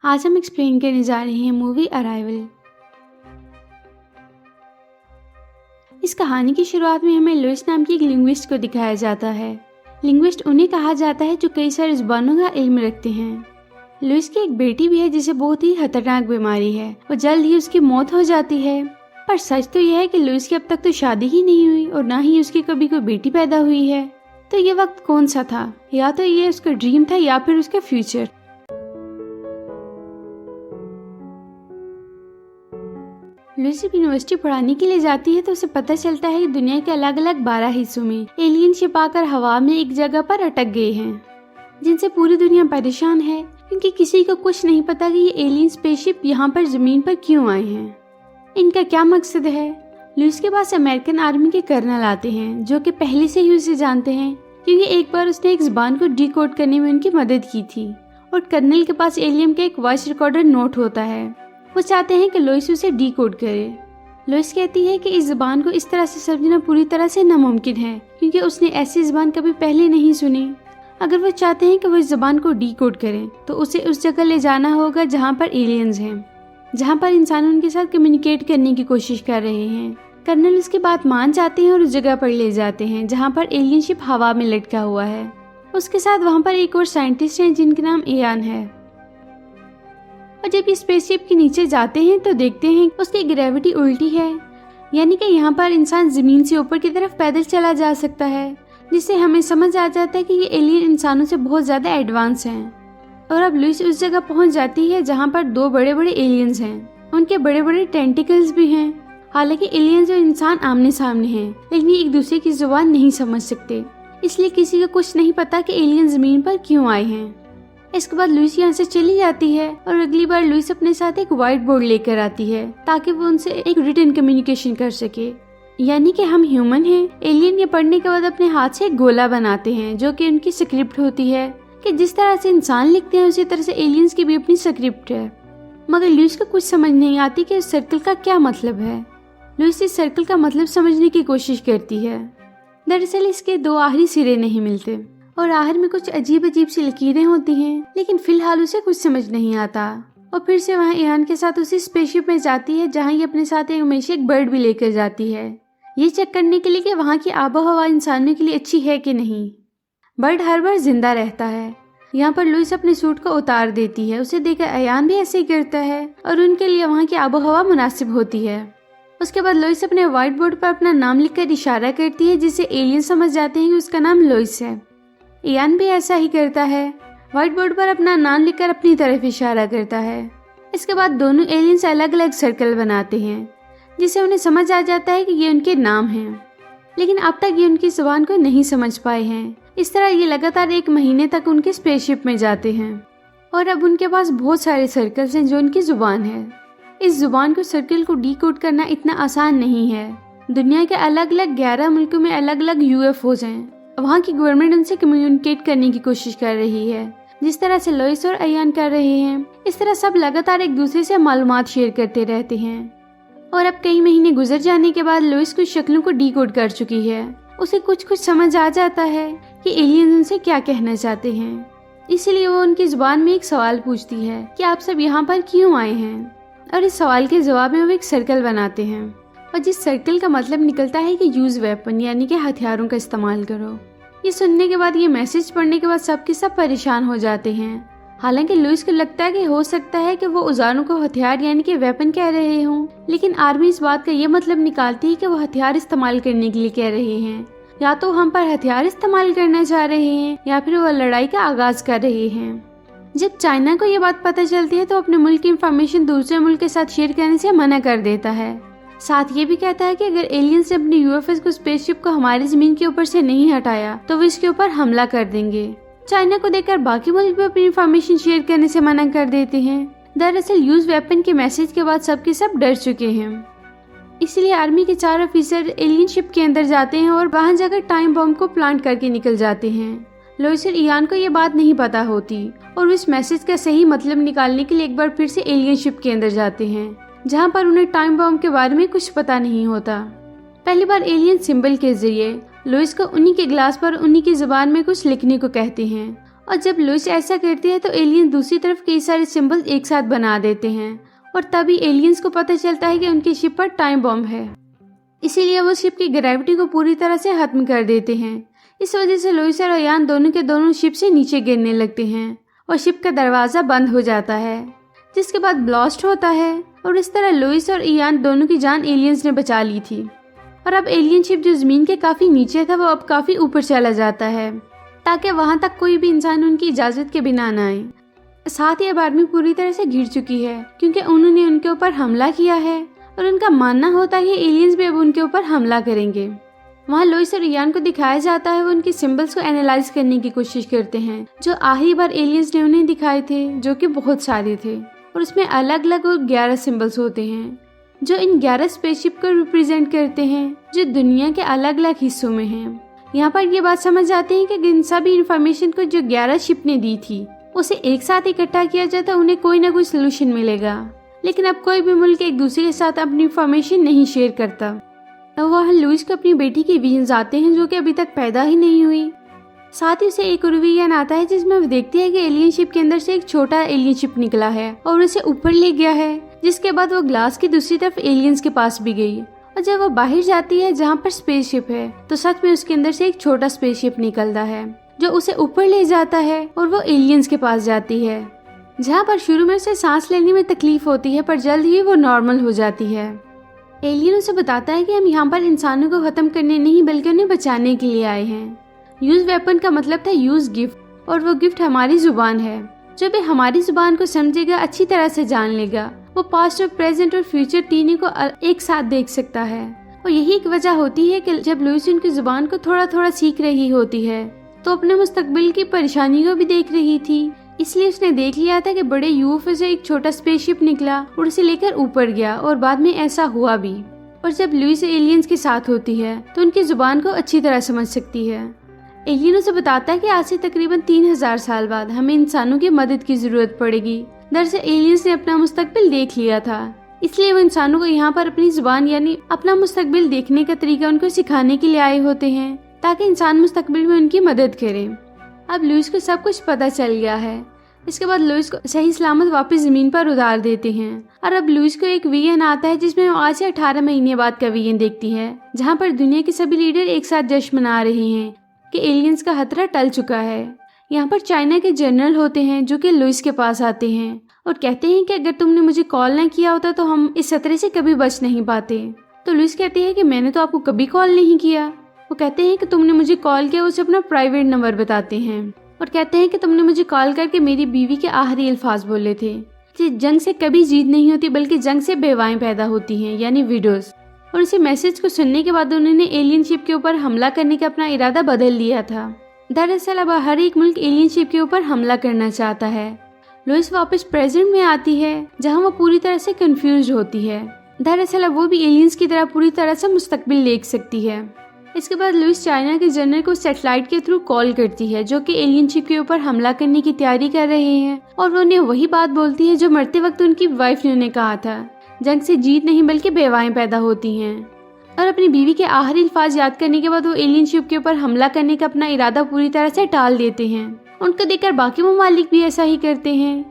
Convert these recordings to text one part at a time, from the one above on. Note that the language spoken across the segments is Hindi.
आज हम एक्सप्लेन करने जा रहे हैं मूवी अराइवल। इस कहानी की शुरुआत में हमें लुइस नाम की एक लिंग्विस्ट को दिखाया जाता है। लिंग्विस्ट उन्हें कहा जाता है जो कई सारी ज़ुबानों का इल्म रखते हैं। लुइस की एक बेटी भी है जिसे बहुत ही खतरनाक बीमारी है और जल्द ही उसकी मौत हो जाती है। पर सच तो यह है कि लुइस की अब तक तो शादी ही नहीं हुई और ना ही उसकी कभी कोई बेटी पैदा हुई है। तो ये वक्त कौन सा था? या तो ये उसका ड्रीम था या फिर उसका फ्यूचर। लुइस जब यूनिवर्सिटी पढ़ाने के लिए जाती है तो उसे पता चलता है कि दुनिया के अलग अलग 12 हिस्सों में एलियन शिप आकर हवा में एक जगह पर अटक गए हैं, जिनसे पूरी दुनिया परेशान है क्योंकि किसी को कुछ नहीं पता कि ये एलियन स्पेसशिप यहाँ पर जमीन पर क्यों आए हैं, इनका क्या मकसद है। लुइस के पास अमेरिकन आर्मी के कर्नल आते हैं जो कि पहले से ही उसे जानते हैं क्योंकि एक बार उसने एक ज़ुबान को डिकोड करने में उनकी मदद की थी और कर्नल के पास एलियन का एक वॉइस रिकॉर्डर नोट होता है। वो चाहते हैं कि लुइस उसे डिकोड करे। लुइस कहती है कि इस ज़ुबान को इस तरह से समझना पूरी तरह से नामुमकिन है क्योंकि उसने ऐसी ज़ुबान कभी पहले नहीं सुनी। अगर वो चाहते हैं कि वो इस ज़ुबान को डिकोड करें तो उसे उस जगह ले जाना होगा जहाँ पर एलियंस हैं, जहाँ पर इंसान उनके साथ कम्युनिकेट करने की कोशिश कर रहे हैं। कर्नल उसकी बात मान जाते हैं और उस जगह पर ले जाते हैं जहाँ पर एलियन शिप हवा में लटका हुआ है। उसके साथ वहाँ पर एक और साइंटिस्ट हैं जिनका नाम इयान है। और जब ये स्पेसशिप के नीचे जाते हैं तो देखते हैं उसकी ग्रेविटी उल्टी है, यानी कि यहाँ पर इंसान जमीन से ऊपर की तरफ पैदल चला जा सकता है, जिससे हमें समझ आ जाता है कि ये एलियन इंसानों से बहुत ज़्यादा एडवांस हैं। और अब लुइस उस जगह पहुँच जाती है जहाँ पर 2 बड़े बड़े एलियंस हैं। उनके बड़े बड़े टेंटिकल्स भी हैं। हालांकि एलियंस और इंसान आमने सामने हैं, लेकिन ये एक दूसरे की जुबान नहीं समझ सकते, इसलिए किसी को कुछ नहीं पता कि एलियन जमीन पर क्यों आए हैं। इसके बाद लुइस यहाँ से चली जाती है और अगली बार लुइस अपने साथ एक व्हाइट बोर्ड लेकर आती है ताकि वो उनसे एक रिटन कम्युनिकेशन कर सके, यानी कि हम ह्यूमन हैं। एलियन ये पढ़ने के बाद अपने हाथ से एक गोला बनाते हैं जो कि उनकी स्क्रिप्ट होती है कि जिस तरह से इंसान लिखते हैं उसी तरह से एलियंस की भी अपनी स्क्रिप्ट है। मगर लुइस को कुछ समझ नहीं आती कि इस सर्कल का क्या मतलब है। लुइस इस सर्कल का मतलब समझने की कोशिश करती है। दरअसल इसके 2 आखिरी सिरे नहीं मिलते और आखिर में कुछ अजीब अजीब सी लकीरें होती हैं, लेकिन फिलहाल उसे कुछ समझ नहीं आता। और फिर से वहाँ ईरान के साथ उसी स्पेसशिप में जाती है जहाँ ये अपने साथ हमेशा एक बर्ड भी लेकर जाती है, ये चेक करने के लिए कि वहाँ की आबो हवा इंसानों के लिए अच्छी है कि नहीं। बर्ड हर बार जिंदा रहता है। यहाँ पर लुइस अपने सूट को उतार देती है, उसे देखकर अयान भी ऐसे ही करता है और उनके लिए वहाँ की आबो हवा मुनासिब होती है। उसके बाद लुइस अपने व्हाइट बोर्ड पर अपना नाम लिखकर इशारा करती है जिससे एलियन समझ जाते हैं कि उसका नाम लुइस है। इयान भी ऐसा ही करता है, व्हाइट बोर्ड पर अपना नाम लिखकर अपनी तरफ इशारा करता है। इसके बाद दोनों एलियंस अलग अलग सर्कल बनाते हैं जिससे उन्हें समझ आ जाता है कि ये उनके नाम हैं, लेकिन अब तक ये उनकी जुबान को नहीं समझ पाए हैं। इस तरह ये लगातार 1 महीने तक उनके स्पेसशिप में जाते हैं और अब उनके पास बहुत सारे सर्कल्स हैं जो उनकी जुबान है। इस जुबान को सर्कल को डिकोड करना इतना आसान नहीं है। दुनिया के अलग अलग 11 मुल्कों में अलग अलग UFOs हैं। वहाँ की गवर्नमेंट उनसे कम्युनिकेट करने की कोशिश कर रही है, जिस तरह से लुइस और अयान कर रहे हैं। इस तरह सब लगातार एक दूसरे से मालूमात शेयर करते रहते हैं। और अब कई महीने गुजर जाने के बाद लुइस कुछ शक्लों को डिकोड कर चुकी है। उसे कुछ समझ आ जाता है कि एलियन उनसे क्या कहना चाहते हैं, इसलिए वो उनकी जुबान में एक सवाल पूछती है कि आप सब यहाँ पर क्यों आए हैं। और इस सवाल के जवाब में वो एक सर्कल बनाते हैं और जिस सर्कल का मतलब निकलता है कि यूज वेपन, यानी कि हथियारों का इस्तेमाल करो। ये सुनने के बाद, ये मैसेज पढ़ने के बाद सबके सब परेशान हो जाते हैं। हालांकि लुइस को लगता है कि हो सकता है कि वो औजारों को हथियार यानी कि वेपन कह रहे हों, लेकिन आर्मी इस बात का ये मतलब निकालती है कि वो हथियार इस्तेमाल करने के लिए कह रहे हैं। या तो हम पर हथियार इस्तेमाल करना चाह रहे हैं या फिर वो लड़ाई का आगाज कर रहे हैं। जब चाइना को ये बात पता चलती है तो अपने मुल्क की इंफॉर्मेशन दूसरे मुल्क के साथ शेयर करने से मना कर देता है। साथ ये भी कहता है कि अगर एलियंस ने अपनी UFOs को स्पेसशिप को हमारी जमीन के ऊपर से नहीं हटाया तो वो इसके ऊपर हमला कर देंगे। चाइना को देखकर बाकी मुल्क भी अपनी इंफॉर्मेशन शेयर करने से मना कर देते हैं। दरअसल यूज वेपन के मैसेज के बाद सबके सब डर चुके हैं, इसलिए आर्मी के 4 ऑफिसर एलियन शिप के अंदर जाते हैं और वहां जाकर टाइम बॉम्ब को प्लांट करके निकल जाते हैं। लुइस और इयान को ये बात नहीं पता होती और इस मैसेज का सही मतलब निकालने के लिए एक बार फिर से एलियन शिप के अंदर जाते हैं जहाँ पर उन्हें टाइम बॉम्ब के बारे में कुछ पता नहीं होता। पहली बार एलियन सिंबल के जरिए लुइस को उन्हीं के ग्लास पर उन्हीं की जुबान में कुछ लिखने को कहते हैं और जब लुइस ऐसा करती है तो एलियन दूसरी तरफ कई सारे सिंबल्स एक साथ बना देते हैं और तभी एलियंस को पता चलता है कि उनकी शिप पर टाइम बॉम्ब है, इसीलिए वो शिप की ग्रेविटी को पूरी तरह से खत्म कर देते हैं। इस वजह से लुइस और इयान दोनों के दोनों शिप से नीचे गिरने लगते हैं और शिप का दरवाज़ा बंद हो जाता है, जिसके बाद ब्लास्ट होता है और इस तरह लुइस और इयान दोनों की जान एलियंस ने बचा ली थी। और अब एलियन शिप जो ज़मीन के काफ़ी नीचे था वो अब काफ़ी ऊपर चला जाता है ताकि वहाँ तक कोई भी इंसान उनकी इजाज़त के बिना ना आए। साथ ही अब आर्मी पूरी तरह से घिर चुकी है क्योंकि उन्होंने उनके ऊपर हमला किया है और उनका मानना होता है एलियंस भी अब उनके ऊपर हमला करेंगे। वहाँ लुइस और इयान को दिखाया जाता है वो उनके सिंबल्स को एनालाइज करने की कोशिश करते हैं जो आखिरी बार एलियंस ने उन्हें दिखाए थे, जो कि बहुत सारे थे और उसमें अलग अलग 11 सिंबल्स होते हैं जो इन 11 स्पेसशिप को रिप्रेजेंट करते हैं जो दुनिया के अलग अलग हिस्सों में हैं। यहाँ पर ये बात समझ जाते हैं कि इन सभी इंफॉर्मेशन को जो 11 शिप ने दी थी उसे एक साथ इकट्ठा किया जाए तो उन्हें कोई ना कोई सोल्यूशन मिलेगा। लेकिन अब कोई भी मुल्क एक दूसरे के साथ अपनी इंफॉर्मेशन नहीं शेयर करता। अब वह लुइस को अपनी बेटी की विजन्स आते हैं जो कि अभी तक पैदा ही नहीं हुई। साथ ही उसे एक विजन आता है जिसमें वो देखती है कि एलियन शिप के अंदर से एक छोटा एलियन शिप निकला है और उसे ऊपर ले गया है, जिसके बाद वो ग्लास की दूसरी तरफ एलियंस के पास भी गई और जब वो बाहर जाती है जहाँ पर स्पेसशिप है तो सच में उसके अंदर से एक छोटा स्पेसशिप निकलता है जो उसे ऊपर ले जाता है और वो एलियंस के पास जाती है, जहाँ पर शुरू में उसे सांस लेने में तकलीफ होती है पर जल्द ही वो नॉर्मल हो जाती है। एलियन उसे बताता है कि हम यहाँ पर इंसानों को खत्म करने नहीं बल्कि उन्हें बचाने के लिए आए हैं। यूज वेपन का मतलब था यूज गिफ्ट और वो गिफ्ट हमारी जुबान है। जो भी हमारी जुबान को समझेगा, अच्छी तरह से जान लेगा, वो पास्ट और प्रेजेंट और फ्यूचर तीनों को एक साथ देख सकता है। और यही एक वजह होती है कि जब लुइस उनकी जुबान को थोड़ा थोड़ा सीख रही होती है तो अपने मुस्तकबिल की परेशानी को भी देख रही थी। इसलिए उसने देख लिया था कि बड़े यूएफओ से एक छोटा स्पेसशिप निकला और उसे लेकर ऊपर गया और बाद में ऐसा हुआ भी। और जब लुइस एलियंस के साथ होती है तो उनकी जुबान को अच्छी तरह समझ सकती है। एलियन उसे बताता है कि आज से तकरीबन 3000 साल बाद हमें इंसानों की मदद की जरूरत पड़ेगी। दरअसल एलियंस ने अपना मुस्तकबिल देख लिया था, इसलिए वो इंसानों को यहाँ पर अपनी जुबान यानी अपना मुस्तकबिल देखने का तरीका उनको सिखाने के लिए आए होते हैं ताकि इंसान मुस्तकबिल में उनकी मदद करें। अब लुइस को सब कुछ पता चल गया है। इसके बाद लुइस को सही सलामत वापस जमीन पर उतार देते हैं और अब लुइस को एक विजन आता है जिसमें वो आज से 18 महीने बाद का विजन देखती है, जहाँ पर दुनिया के सभी लीडर एक साथ जश्न मना रहे हैं कि एलियंस का खतरा टल चुका है। यहाँ पर चाइना के जनरल होते हैं जो कि लुइस के पास आते हैं और कहते हैं कि अगर तुमने मुझे कॉल न किया होता तो हम इस खतरे से कभी बच नहीं पाते। तो लुइस कहती है कि मैंने तो आपको कभी कॉल नहीं किया। वो कहते हैं कि तुमने मुझे कॉल किया, उसे अपना प्राइवेट नंबर बताते हैं और कहते हैं कि तुमने मुझे कॉल करके मेरी बीवी के आखिरी अल्फाज बोले थे कि जंग से कभी जीत नहीं होती बल्कि जंग से बेवाएं पैदा होती हैं, यानी विडोज। और इसी मैसेज को सुनने के बाद उन्होंने एलियन शिप के ऊपर हमला करने का अपना इरादा बदल लिया था। दरअसल अब हर एक मुल्क एलियन शिप के ऊपर हमला करना चाहता है। लुइस वापस प्रेजेंट में आती है जहां वो पूरी तरह से कंफ्यूज होती है। दरअसल अब वो भी एलियंस की तरह पूरी तरह से मुस्तकबिल देख सकती है। इसके बाद लुइस चाइना के जनरल को सैटेलाइट के थ्रू कॉल करती है जो कि एलियन शिप के ऊपर हमला करने की तैयारी कर रहे हैं और वो उन्हें वही बात बोलती है जो मरते वक्त उनकी वाइफ ने उन्हें कहा था, जंग से जीत नहीं बल्कि बेवाएं पैदा होती हैं। और अपनी बीवी के आखिरी अल्फाज याद करने के बाद वो एलियन शिप के ऊपर हमला करने का अपना इरादा पूरी तरह से टाल देते हैं। उनको देखकर बाकी ममालिक भी ऐसा ही करते हैं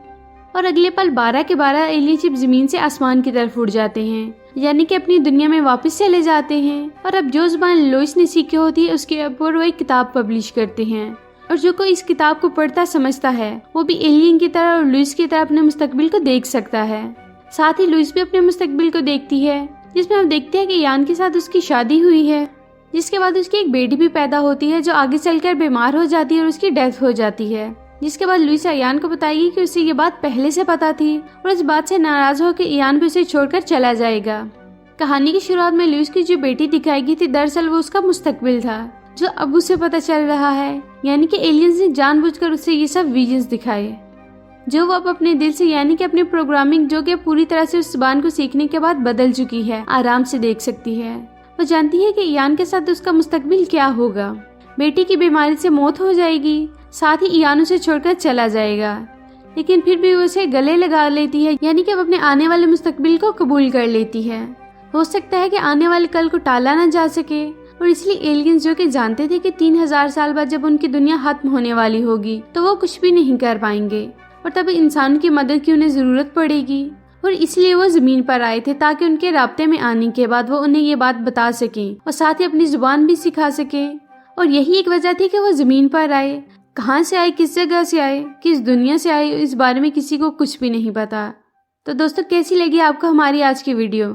और अगले पल 12 के 12 एलियन शिप जमीन से आसमान की तरफ उड़ जाते हैं, यानी कि अपनी दुनिया में वापस चले जाते हैं। और अब जो जुबान लुइस ने सीखी होती है उसके ऊपर वो एक किताब पब्लिश करते हैं और जो कोई इस किताब को पढ़ता समझता है वो भी एलियन की तरह और लुइस की तरह अपने मुस्तकबिल को देख सकता है। साथ ही लुइस भी अपने मुस्तकबिल को देखती है जिसमें हम देखते हैं कि यान के साथ उसकी शादी हुई है, जिसके बाद उसकी एक बेटी भी पैदा होती है जो आगे चलकर बीमार हो जाती है और उसकी डेथ हो जाती है। जिसके बाद लुइस यान को बताएगी कि उसे ये बात पहले से पता थी और इस बात से नाराज होकर यान भी उसे छोड़कर चला जाएगा। कहानी की शुरुआत में लुइस की जो बेटी दिखाई गई थी दरअसल वो उसका मुस्तकबिल था जो अब उसे पता चल रहा है, यानी कि एलियंस ने जानबूझकर उसे ये सब विजन्स दिखाए जो वो अब अपने दिल से यानी कि अपनी प्रोग्रामिंग जो कि पूरी तरह से उस जुबान को सीखने के बाद बदल चुकी है आराम से देख सकती है। वो जानती है कि यान के साथ उसका मुस्तकबिल क्या होगा। बेटी की बीमारी से मौत हो जाएगी, साथ ही यान उसे छोड़कर चला जाएगा, लेकिन फिर भी वो उसे गले लगा लेती है, यानी कि वो अपने आने वाले मुस्तकबिल को कबूल कर लेती है। हो सकता है कि आने वाले कल को टाला ना जा सके और इसलिए एलियंस जो कि जानते थे कि 3000 साल बाद जब उनकी दुनिया खत्म होने वाली होगी तो वो कुछ भी नहीं कर पाएंगे और तभी इंसान की मदद की उन्हें जरूरत पड़ेगी, और इसलिए वो जमीन पर आए थे ताकि उनके राब्ते में आने के बाद वो उन्हें ये बात बता सकें और साथ ही अपनी जुबान भी सिखा सकें। और यही एक वजह थी कि वो जमीन पर आए। कहाँ से आए, किस जगह से आए, किस दुनिया से आए, इस बारे में किसी को कुछ भी नहीं पता। तो दोस्तों, कैसी लगी आपको हमारी आज की वीडियो?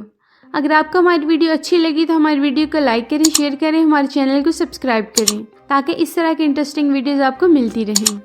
अगर आपको हमारी वीडियो अच्छी लगी तो हमारी वीडियो को लाइक करें, शेयर करें, हमारे चैनल को सब्सक्राइब करें ताकि इस तरह के इंटरेस्टिंग वीडियोस आपको मिलती रहें।